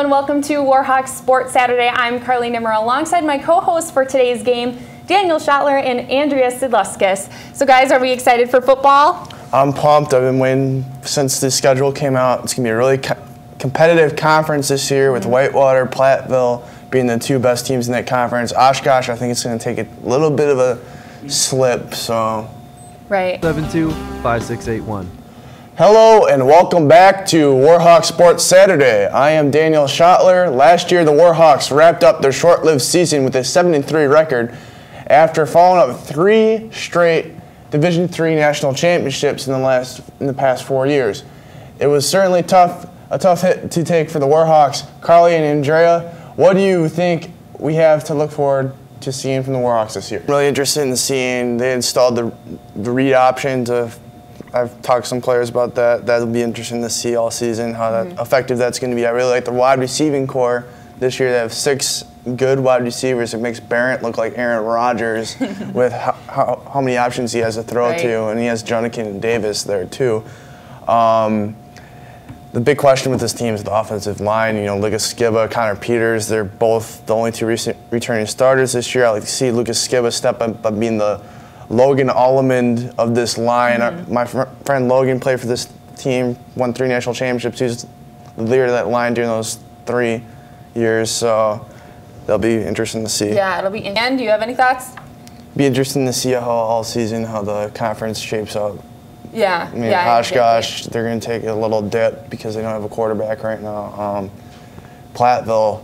and welcome to Warhawk Sports Saturday. I'm Carly Nimmer alongside my co-host for today's game, Daniel Schottler and Andrea Sidluskis. So guys, are we excited for football? I'm pumped. I've been waiting since the schedule came out. It's going to be a really competitive conference this year with Whitewater, Platteville being the two best teams in that conference. Oshkosh, I think it's going to take a little bit of a slip. So, right. 725681. Hello and welcome back to Warhawk Sports Saturday. I am Daniel Schottler. Last year, the Warhawks wrapped up their short-lived season with a 7-3 record after following up 3 straight Division III national championships in the past 4 years. It was certainly a tough hit to take for the Warhawks. Carly and Andrea, what do you think we have to look forward to seeing from the Warhawks this year? Really interested in seeing they installed the read option to. I've talked to some players about that. That'll be interesting to see all season how effective that's going to be. I really like the wide receiving core this year. They have 6 good wide receivers. It makes Barrett look like Aaron Rodgers with how many options he has to throw to, and he has Junikin and Davis there too. The big question with this team is the offensive line. You know, Lucas Skiba, Connor Peters, they're both the only 2 recent returning starters this year. I like to see Lucas Skiba step up by being the Logan Allemond of this line. My friend Logan played for this team, won 3 national championships. He was the leader of that line during those 3 years, so that'll be interesting to see. Yeah, it'll be. And do you have any thoughts? Be interesting to see how all season how the conference shapes up. Yeah, I mean, Oshkosh, they're going to take a little dip because they don't have a quarterback right now. Platteville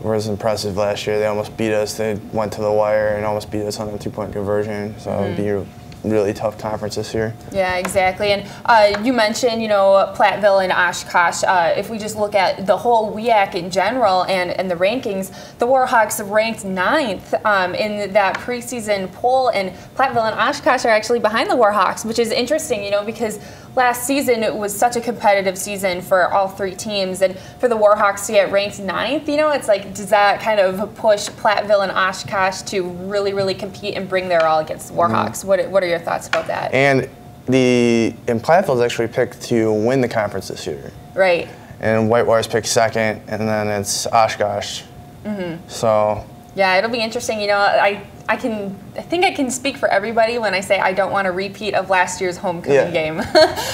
was impressive last year. They almost beat us. They went to the wire and almost beat us on a 2-point conversion. So it would be a really tough conference this year. Yeah, exactly. And you mentioned, you know, Platteville and Oshkosh. If we just look at the whole WEAC in general and the rankings, the Warhawks ranked 9th in that preseason poll, and Platteville and Oshkosh are actually behind the Warhawks, which is interesting, you know, because last season it was such a competitive season for all 3 teams, and for the Warhawks to get ranked 9th, you know, it's like, does that kind of push Platteville and Oshkosh to really, really compete and bring their all against the Warhawks? What are your thoughts about that? And Platteville's actually picked to win the conference this year. Right. And Whitewater's picked 2nd, and then it's Oshkosh. So. Yeah, it'll be interesting. You know, I think I can speak for everybody when I say I don't want a repeat of last year's homecoming game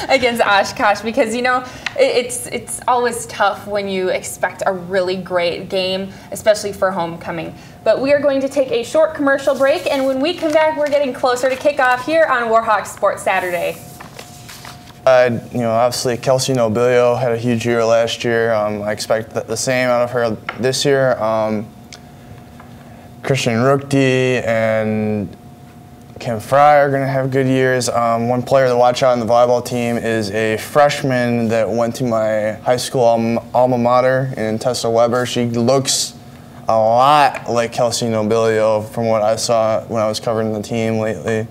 against Oshkosh, because, you know, it's always tough when you expect a really great game, especially for homecoming. But we are going to take a short commercial break, and when we come back, we're getting closer to kickoff here on Warhawk Sports Saturday. You know, obviously Kelsey Nobilio had a huge year last year. I expect the same out of her this year. Christian Ruchti and Kim Fry are going to have good years. One player to watch out on the volleyball team is a freshman that went to my high school alma mater in Tessa Weber. She looks a lot like Kelsey Nobilio from what I saw when I was covering the team lately.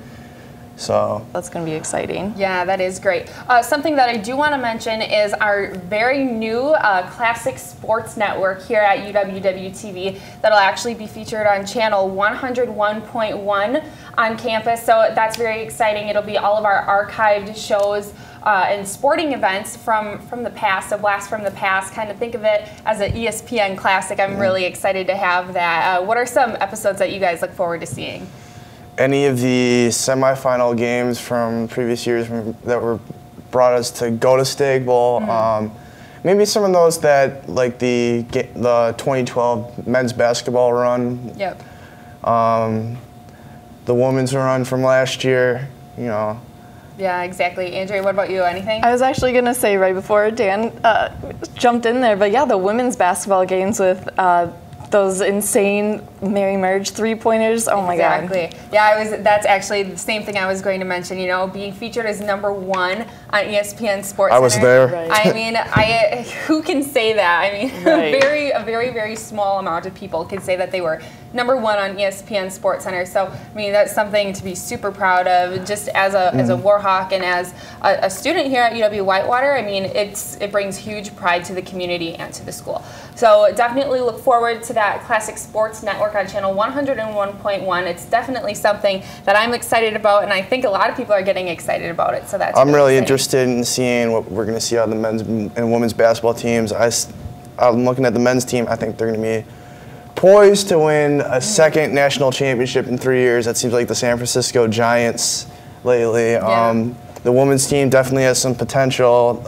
So that's going to be exciting. Yeah, that is great. Something that I do want to mention is our very new Classic Sports Network here at UWW-TV that'll actually be featured on channel 101.1 on campus. So that's very exciting. It'll be all of our archived shows and sporting events from the past, a blast from the past. Kind of think of it as an ESPN Classic. I'm really excited to have that. What are some episodes that you guys look forward to seeing? Any of the semifinal games from previous years that were brought us to go to Stag Bowl. Maybe some of those that, like the 2012 men's basketball run. Yep. The women's run from last year, you know. Yeah, exactly. Andrea, what about you? Anything? I was actually going to say right before Dan jumped in there, but yeah, the women's basketball games with those insane Mary Merge 3-pointers. Oh my God. Exactly. Yeah, that's actually the same thing I was going to mention, you know, being featured as #1 on ESPN Sports I was Center. there. Right. I mean, who can say that? I mean, a very, very small amount of people can say that they were #1 on ESPN Sports Center. So, I mean, that's something to be super proud of. Just as a Warhawk and as a student here at UW Whitewater, I mean, it brings huge pride to the community and to the school. So definitely look forward to that Classic Sports Network on channel 101.1. It's definitely something that I'm excited about, and I think a lot of people are getting excited about it. So that's I'm really interested in seeing what we're going to see out of the men's and women's basketball teams. I'm looking at the men's team. I think they're going to be poised to win a second national championship in 3 years. That seems like the San Francisco Giants lately. Yeah. The women's team definitely has some potential.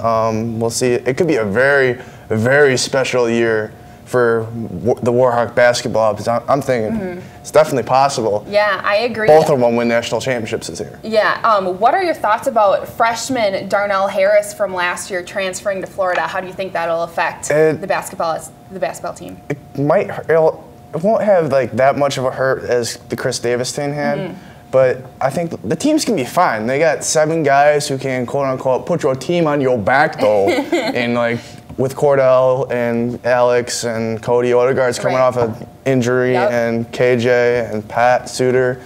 We'll see. It could be a very, very special year for the Warhawk basketball, because I'm thinking it's definitely possible. Yeah, I agree. Both of them win national championships this year. Yeah. What are your thoughts about freshman Darnell Harris from last year transferring to Florida? How do you think that'll affect the basketball team? It won't have like that much of a hurt as the Chris Davis thing had. But I think the teams can be fine. They got 7 guys who can, quote unquote, put your team on your back, though. And like with Cordell and Alex and Cody Odegaard's coming off an injury, and KJ and Pat Suter,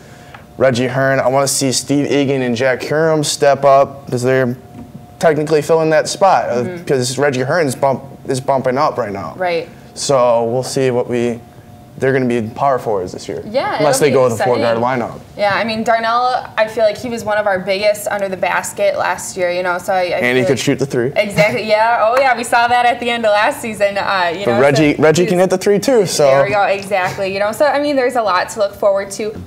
Reggie Hearn. I want to see Steve Egan and Jack Hurum step up, because they're technically filling that spot. Because Reggie Hearn is bumping up right now. Right. So we'll see what they're going to be power forwards this year. Yeah, unless they go with a 4-guard lineup. Yeah, I mean, Darnell, I feel like he was one of our biggest under the basket last year, you know, so and he could shoot the 3. Exactly, yeah. Oh, yeah, we saw that at the end of last season. You know, Reggie can hit the 3 too, so. There we go, exactly. You know, so, I mean, there's a lot to look forward to.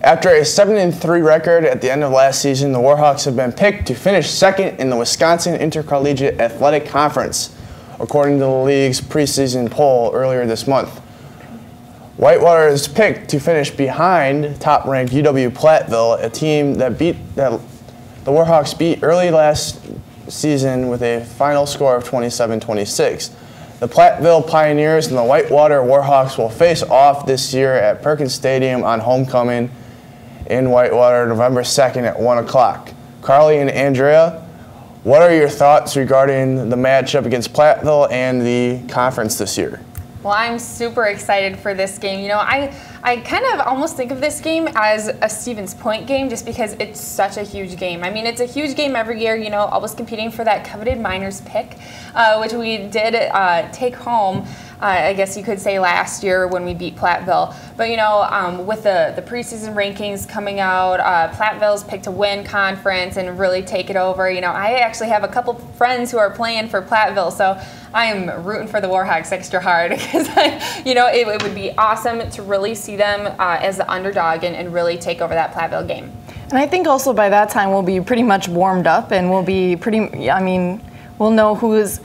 After a 7-3 record at the end of last season, the Warhawks have been picked to finish second in the Wisconsin Intercollegiate Athletic Conference, according to the league's preseason poll earlier this month. Whitewater is picked to finish behind top-ranked UW-Platteville, a team that the Warhawks beat early last season with a final score of 27-26. The Platteville Pioneers and the Whitewater Warhawks will face off this year at Perkins Stadium on homecoming in Whitewater, November 2nd at 1 o'clock. Carly and Andrea, what are your thoughts regarding the matchup against Platteville and the conference this year? Well, I'm super excited for this game. You know, I kind of almost think of this game as a Stevens Point game, just because it's such a huge game. I mean, it's a huge game every year, you know, always competing for that coveted Miners pick, which we did take home, I guess you could say, last year when we beat Platteville. But, you know, with the preseason rankings coming out, Platteville's picked to win conference and really take it over. You know, I actually have a couple friends who are playing for Platteville, so I am rooting for the Warhawks extra hard, because, you know, it would be awesome to really see them as the underdog and really take over that Platteville game. And I think also by that time we'll be pretty much warmed up, and we'll be we'll know who's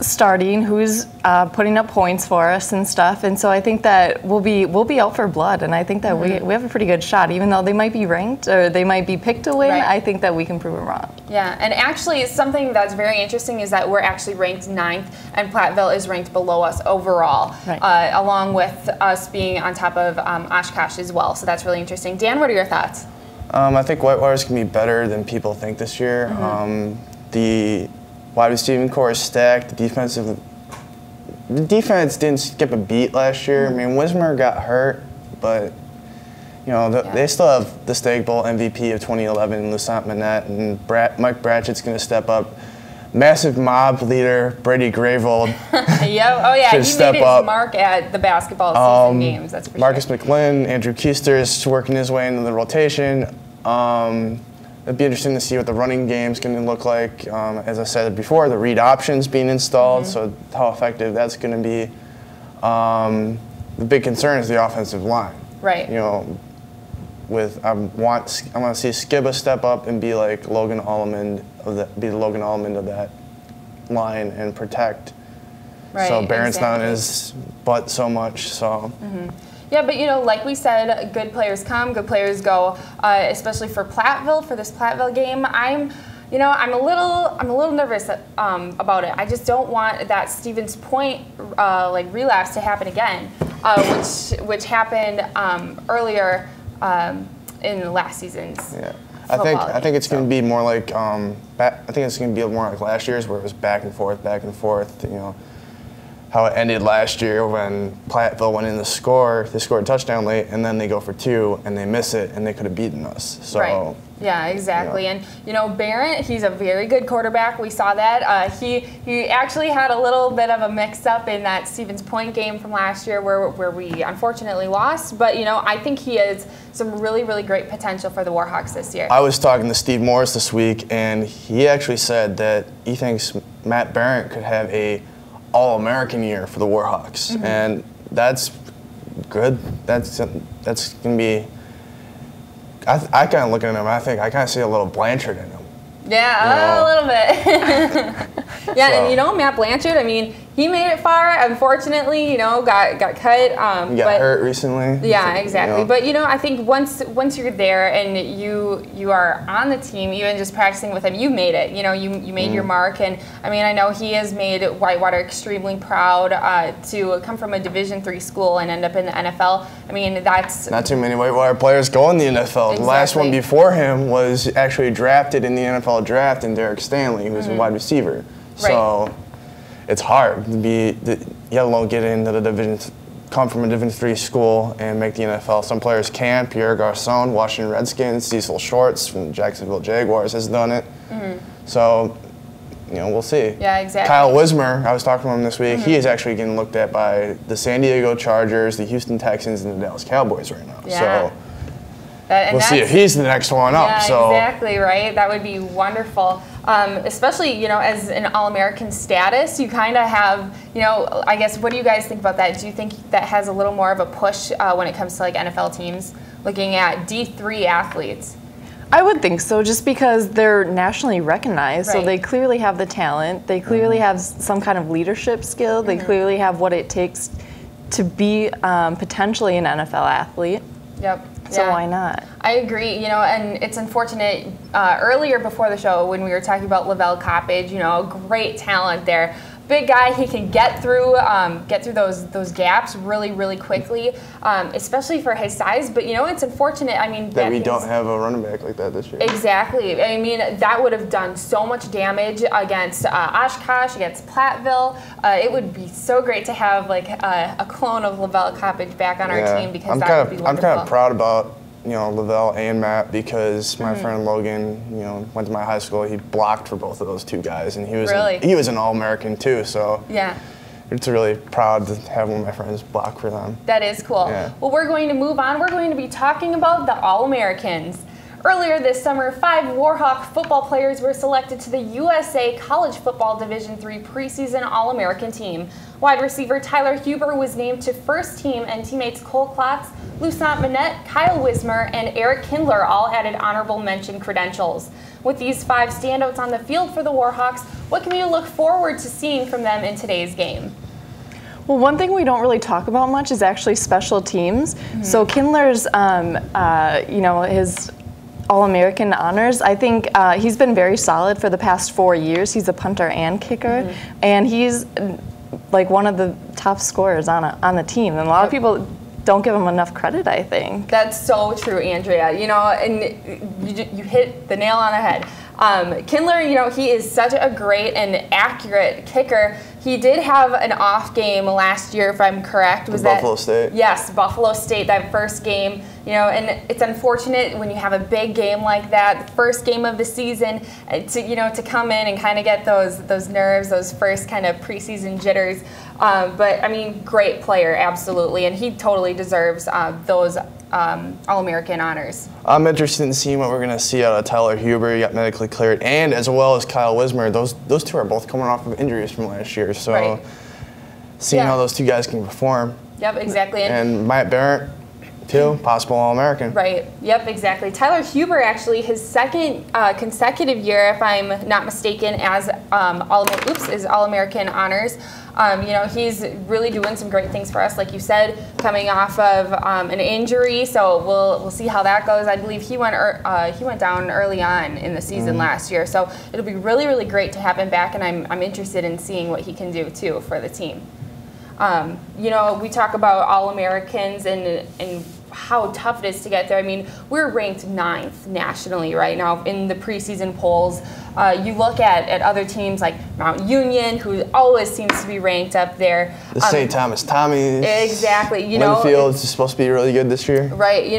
starting, who's putting up points for us and stuff. And so I think that we'll be out for blood, and I think that we have a pretty good shot, even though they might be ranked or they might be picked to win. Right. I think that we can prove them wrong. Yeah, and actually something that's very interesting is that we're actually ranked 9th, and Platteville is ranked below us overall, right. Along with us being on top of Oshkosh as well. So that's really interesting. Dan, what are your thoughts? I think Whitewater's going to be better than people think this year. The wide receiving core is stacked. The defense didn't skip a beat last year. I mean, Wismer got hurt, but you know they still have the Stag Bowl MVP of 2011, Lusant Manette, and Mike Bratchett's going to step up. Massive mob leader Brady Gravold. Yep. Oh yeah, he made his up. mark at the basketball season games. That's for Marcus sure. McLinn, Andrew Keister is working his way into the rotation. It'd be interesting to see what the running game's going to look like. As I said before, the read options being installed, so how effective that's going to be. The big concern is the offensive line. Right. You know, I want to see Skiba step up and be like Logan Allman of that line and protect. Right. So Barron's exactly. not in his butt so much. So. Yeah, but you know, like we said, good players come, good players go. Especially for Platteville, for this Platteville game, I'm a little nervous about it. I just don't want that Stevens Point relapse to happen again, which happened earlier in last season's. Yeah, I think it's going to be more like I think it's going to be more like last year's, where it was back and forth. You know, how it ended last year when Platteville went in to score. They scored a touchdown late, and then they go for 2, and they miss it, and they could have beaten us. So. Right. Yeah, exactly. Yeah. And, you know, Barrett, he's a very good quarterback. We saw that. He actually had a little bit of a mix-up in that Stevens Point game from last year where we unfortunately lost. But, you know, I think he has some really, really great potential for the Warhawks this year. I was talking to Steve Morris this week, and he actually said that he thinks Matt Barrett could have a All-American year for the Warhawks. And that's good. That's going to be... I kind of look at him, I think I kind of see a little Blanchard in him. Yeah, a little bit. Yeah, so. And you know, Matt Blanchard, I mean, he made it far. Unfortunately, you know, got cut. He got hurt recently. Yeah, exactly. You know. But you know, I think once you're there and you are on the team, even just practicing with him, you made it. You know, you made your mark. And I mean, I know he has made Whitewater extremely proud to come from a Division III school and end up in the NFL. I mean, that's not too many Whitewater players go in the NFL. Exactly. The last one before him was actually drafted in the NFL draft, and Derek Stanley, who's a wide receiver. Right. So it's hard to be, let alone get into the division, come from a Division III school and make the NFL. Some players can. Pierre Garcon, Washington Redskins, Cecil Shorts from Jacksonville Jaguars has done it. So, you know, we'll see. Yeah, exactly. Kyle Wismer, I was talking to him this week. He is actually getting looked at by the San Diego Chargers, the Houston Texans, and the Dallas Cowboys right now. Yeah. So we'll see if he's the next one up. Yeah, so. Exactly, right? That would be wonderful. Especially, you know, as an All-American status, you kind of have, you know, I guess, what do you guys think about that? Do you think that has a little more of a push when it comes to, like, NFL teams looking at D3 athletes? I would think so, just because they're nationally recognized, Right. so they clearly have the talent. They clearly have some kind of leadership skill. They clearly have what it takes to be potentially an NFL athlete. Yep. So why not? I agree, you know, and it's unfortunate. Earlier before the show, when we were talking about Lavelle Coppage, you know, great talent there. Big guy, he can get through those gaps really, really quickly, especially for his size. But you know, it's unfortunate. I mean, that we don't have a running back like that this year. Exactly. I mean, that would have done so much damage against Oshkosh, against Platteville. It would be so great to have like a clone of Lavelle Coppage back on our team, because that would be wonderful. I'm kind of proud about, you know, Lavelle and Matt, because my friend Logan, you know, went to my high school. He blocked for both of those two guys, and he was an All-American too. So yeah, it's really proud to have one of my friends block for them. That is cool. Yeah. Well, we're going to move on. We're going to be talking about the All-Americans. Earlier this summer, 5 Warhawk football players were selected to the USA College Football Division III preseason All-American team. Wide receiver Tyler Huber was named to first team, and teammates Cole Klotz, Lusant Manette, Kyle Wismer, and Eric Kindler all added honorable mention credentials. With these 5 standouts on the field for the Warhawks, what can you look forward to seeing from them in today's game? Well, one thing we don't really talk about much is actually special teams. So Kindler's, you know, his All-American honors, I think he's been very solid for the past 4 years. He's a punter and kicker, and he's like one of the top scorers on the team. And a lot of people don't give him enough credit, I think. That's so true, Andrea. You know, and you hit the nail on the head. Kindler, you know, he is such a great and accurate kicker. He did have an off game last year, if I'm correct. Was that Buffalo State? Yes, Buffalo State, that first game. You know, and it's unfortunate when you have a big game like that, the first game of the season, to come in and kind of get those nerves, those first kind of preseason jitters. But I mean, great player, absolutely, and he totally deserves those All-American honors. I'm interested in seeing what we're going to see out of Tyler Huber. He got medically cleared, and as well as Kyle Wismer. Those two are both coming off of injuries from last year, so seeing how those two guys can perform. Yep, exactly. And Matt Barrett, too, possible All-American. Right. Yep, exactly. Tyler Huber, actually, his second consecutive year, if I'm not mistaken, as All-American honors. You know, he's really doing some great things for us, like you said, coming off of an injury. So we'll see how that goes. I believe he went down early on in the season last year. So it'll be really, really great to have him back, and I'm interested in seeing what he can do too for the team. You know, we talk about All-Americans and how tough it is to get there. I mean, we're ranked 9th nationally right now in the preseason polls. You look at other teams like Mount Union, who always seems to be ranked up there. The St. Thomas Tommies. Exactly. Linfield's supposed to be really good this year. Right.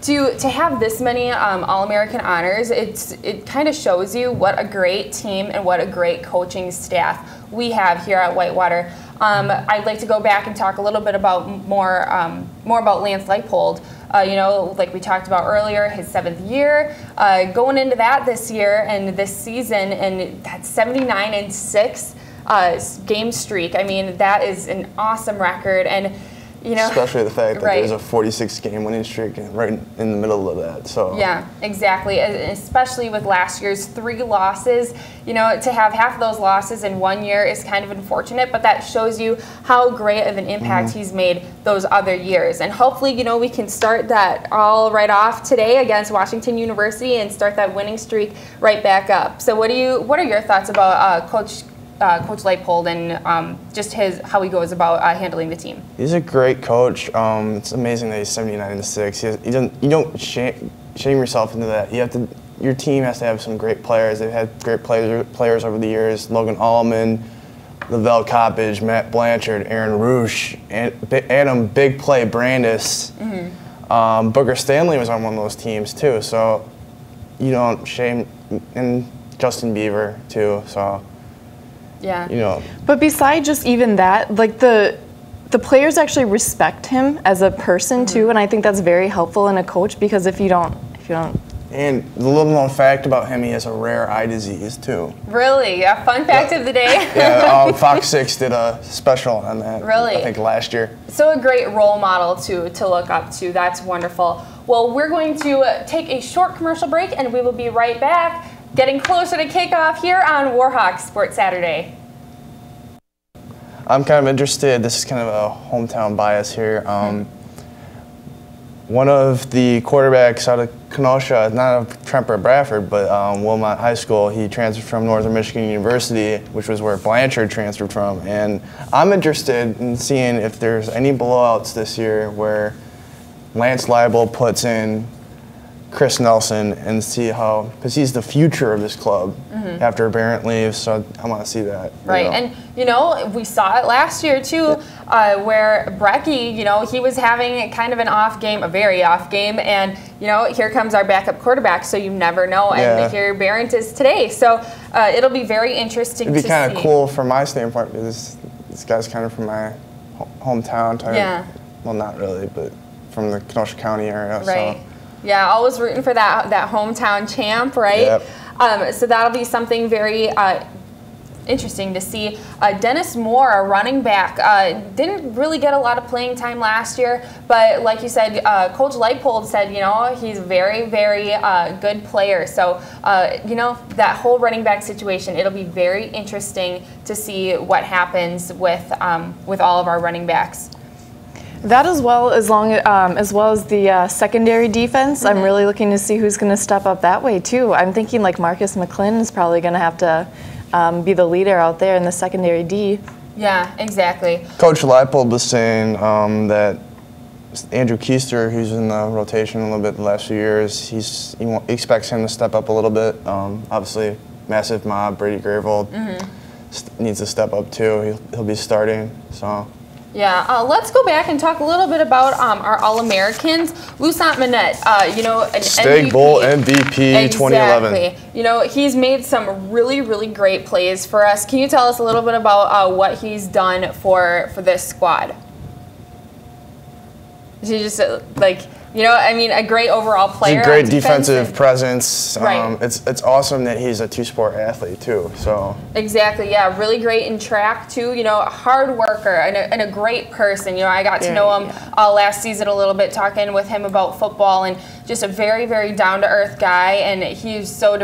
To have this many All-American honors, it kind of shows you what a great team and what a great coaching staff we have here at Whitewater. I'd like to go back and talk a little bit about more about Lance Leipold. Like we talked about earlier, his 7th year, going into that this year and this season, and that 79-6 game streak. I mean, that is an awesome record, and especially the fact that right. there's a 46-game winning streak right in the middle of that. So yeah, exactly. Especially with last year's 3 losses, to have half of those losses in 1 year is kind of unfortunate. But that shows you how great of an impact he's made those other years. And hopefully, we can start that all right off today against Washington University and start that winning streak right back up. So what are your thoughts about Coach Leipold and just how he goes about handling the team? He's a great coach. It's amazing that he's 79-6. You don't shame yourself into that. Your team has to have some great players. They've had great players over the years. Logan Allman, Lavelle Coppage, Matt Blanchard, Aaron Roosh, Adam Big Play Brandis. Booker Stanley was on one of those teams too. So you don't shame, and Justin Beaver too. So. Yeah. But beside just even that, like the players actually respect him as a person too, and I think that's very helpful in a coach, because if you don't. And the little known fact about him, he has a rare eye disease too. Really? A fun fact of the day? Yeah, Fox 6 did a special on that. Really? I think last year. So a great role model to look up to. That's wonderful. Well, we're going to take a short commercial break, and we will be right back. Getting closer to kickoff here on Warhawk Sports Saturday. I'm kind of interested. This is kind of a hometown bias here. One of the quarterbacks out of Kenosha, not of Tremper Bradford, but Wilmot High School, he transferred from Northern Michigan University, which was where Blanchard transferred from. And I'm interested in seeing if there's any blowouts this year where Lance Leipold puts in Chris Nelson and see how, because he's the future of this club after Barrett leaves, so I want to see that. Right, and we saw it last year too, where Brecky, he was having kind of an off game, a very off game, and here comes our backup quarterback, so you never know, and here Barrett is today, so it'll be very interesting to see. It'd be kind of cool from my standpoint, because this guy's kind of from my hometown type. Yeah. Well, not really, but from the Kenosha County area. Right. So. Yeah, always rooting for that hometown champ, right? Yep. So that'll be something very interesting to see. Dennis Moore, a running back, didn't really get a lot of playing time last year, but like you said, Coach Leipold said, he's a very, very good player. So, that whole running back situation, it'll be very interesting to see what happens with all of our running backs. That as well as the secondary defense. I'm really looking to see who's going to step up that way too. I'm thinking like Marcus McClin is probably going to have to be the leader out there in the secondary D. Yeah, exactly. Coach Leipold was saying that Andrew Keister, who's in the rotation a little bit the last few years, he expects him to step up a little bit. Obviously, massive mob, Brady Gravold needs to step up too. He'll be starting, so. Yeah, let's go back and talk a little bit about our All-Americans. Lusant Manette, an Stag MVP. Bowl MVP 2011. Exactly. He's made some really, really great plays for us. Can you tell us a little bit about what he's done for this squad? Is he just a great overall player? He's a great defensive presence. Right. It's awesome that he's a two-sport athlete too. So exactly, yeah, really great in track too. A hard worker and a great person. I got to know him last season a little bit, talking with him about football, and just a very, very down-to-earth guy. And he's so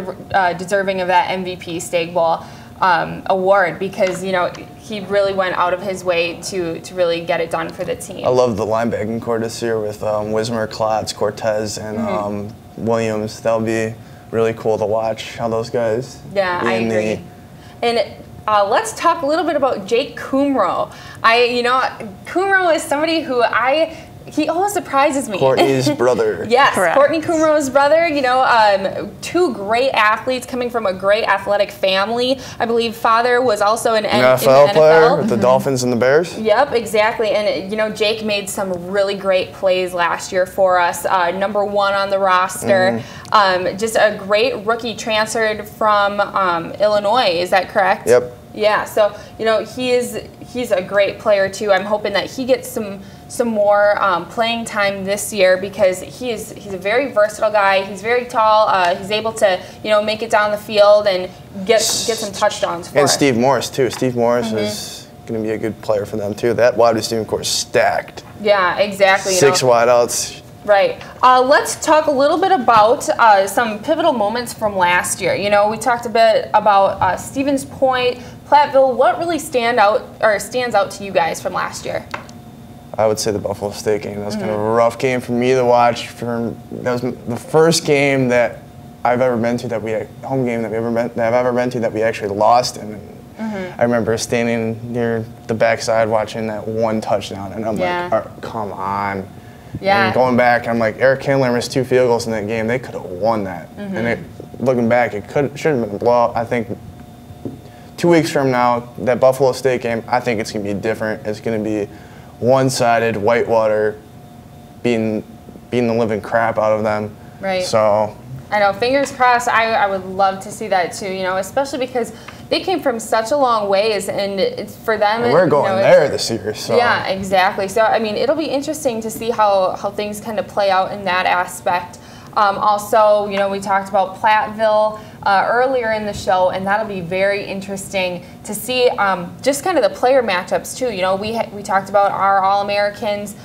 deserving of that MVP Stag Bowl award, because he really went out of his way to really get it done for the team. I love the linebacking core this year with Wismer, Klotz, Cortez, and Williams. That'll be really cool to watch how those guys. Yeah, I agree. And let's talk a little bit about Jake Kumro. Kumro is somebody who I He always surprises me. Courtney's brother. Yes, Correct. Courtney Kumro's brother. You know, two great athletes coming from a great athletic family. I believe father was also an NFL player with the Dolphins and the Bears. Yep, exactly. And, you know, Jake made some really great plays last year for us. Number 1 on the roster. Just a great rookie transferred from Illinois. Is that correct? Yep. Yeah, so, you know, he's a great player, too. I'm hoping that he gets some more playing time this year because he's a very versatile guy. He's very tall. He's able to, you know, make it down the field and get some touchdowns for us. And Steve Morris, too. Steve Morris is going to be a good player for them, too. That wide receiving core is stacked. Yeah, exactly. 6 wideouts. Right. Let's talk a little bit about some pivotal moments from last year. You know, we talked a bit about Stevens Point, Platteville. What really stands out to you guys from last year? I would say the Buffalo State game. That was kind of a rough game for me to watch. That was the first game that I've ever been to home game that I've ever been to that we actually lost. And I remember standing near the backside watching that one touchdown, and I'm like, oh, come on. Yeah. And going back, I'm like, Eric Kindler missed 2 field goals in that game. They could have won that. And looking back, it should have been a blowout. I think 2 weeks from now, that Buffalo State game, I think it's going to be different. It's going to be one-sided, Whitewater beating the living crap out of them. Right. So I know, fingers crossed. I would love to see that too, you know, especially because they came from such a long ways, and it's for them. And we're going there this year. So. Yeah, exactly. So, I mean, it'll be interesting to see how things kind of play out in that aspect. Also, you know, we talked about Platteville earlier in the show, and that'll be very interesting to see just kind of the player matchups too. You know, we talked about our All-Americans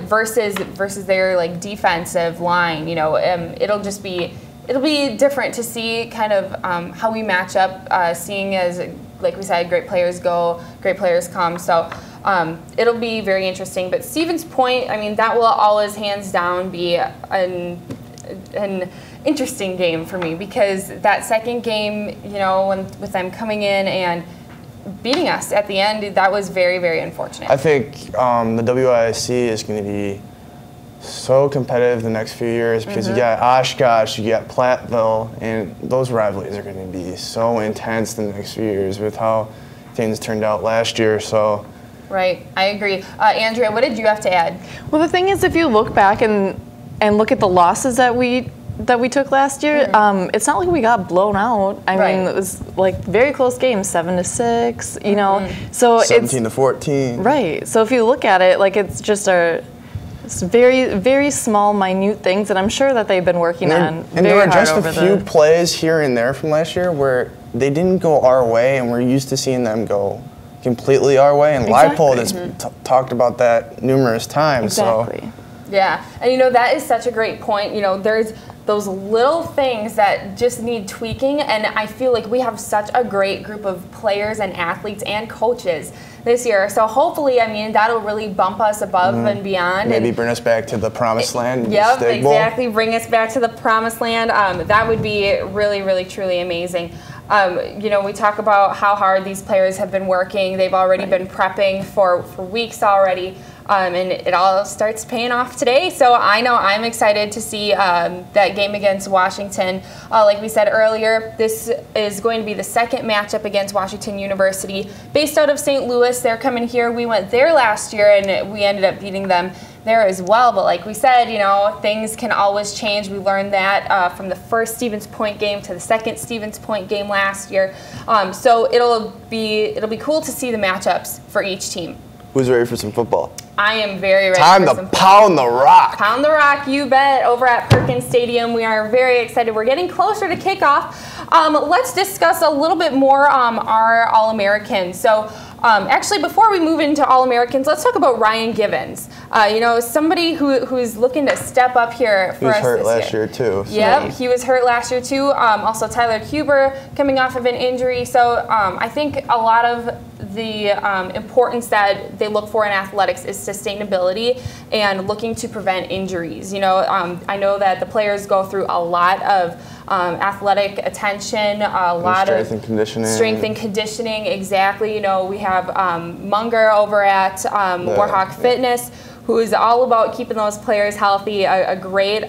versus their like defensive line. You know, it'll be different to see kind of how we match up, seeing as, like we said, great players go, great players come. So it'll be very interesting. But Stevens Point, I mean, that will always hands down be an interesting game for me, because that second game, you know, with them coming in and beating us at the end, that was very, very unfortunate. I think the WISC is going to be so competitive the next few years because you got Oshkosh, you got Platteville, and those rivalries are going to be so intense the next few years with how things turned out last year. So. Right, I agree. Andrea, what did you have to add? Well, the thing is, if you look back and look at the losses that we took last year, it's not like we got blown out. I mean, it was like very close games, 7-6. You know, so 17-14. Right. So if you look at it, like it's just it's very, very small, minute things that I'm sure that they've been working on. And there were just a few plays here and there from last year where they didn't go our way, and we're used to seeing them go completely our way. And Leipold has talked about that numerous times. Exactly. So. Yeah, and you know, that is such a great point. You know, there's those little things that just need tweaking, and I feel like we have such a great group of players and athletes and coaches this year. So hopefully, I mean, that'll really bump us above and beyond. Maybe bring us back to the promised land. Yep, exactly. Bring us back to the promised land. That would be really, really, truly amazing. You know, we talk about how hard these players have been working. They've already been prepping for weeks already. And it all starts paying off today. So I know I'm excited to see that game against Washington. Like we said earlier, this is going to be the second matchup against Washington University. Based out of St. Louis, they're coming here. We went there last year, and we ended up beating them there as well. But like we said, you know, things can always change. We learned that from the first Stevens Point game to the second Stevens Point game last year. So it'll be cool to see the matchups for each team. Who's ready for some football? I am very ready. Time to pound the rock. Pound the rock, you bet, over at Perkins Stadium. We are very excited. We're getting closer to kickoff. Let's discuss a little bit more our All-Americans. So actually, before we move into All-Americans, let's talk about Ryan Givens. You know, somebody who's looking to step up here for us this year. He was hurt last year, too. So. Yep, he was hurt last year, too. Also, Tyler Huber coming off of an injury. So I think a lot of the importance that they look for in athletics is sustainability and looking to prevent injuries. You know, I know that the players go through a lot of athletic attention, a lot of strength and conditioning. Exactly. You know, we have Munger over at Warhawk Fitness, who is all about keeping those players healthy. A great,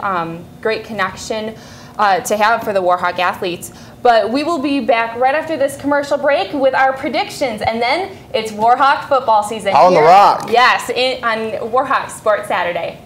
great connection to have for the Warhawk athletes. But we will be back right after this commercial break with our predictions, and then it's Warhawk football season. On the Rock. Yes, on Warhawk Sports Saturday.